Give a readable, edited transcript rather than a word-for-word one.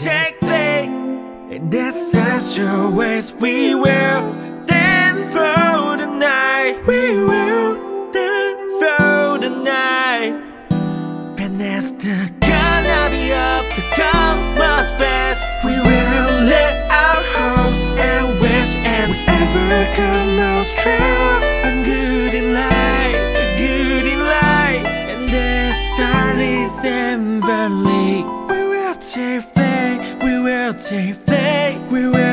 take flight, and that's as always we will dance through the night. We will dance through the night. And that's the gonna be of the cosmos fest. We will let our hopes and wish and whatever comes true. I'm good in life, good in life, and the star is heavenly. We will take flight, we will take flight, we will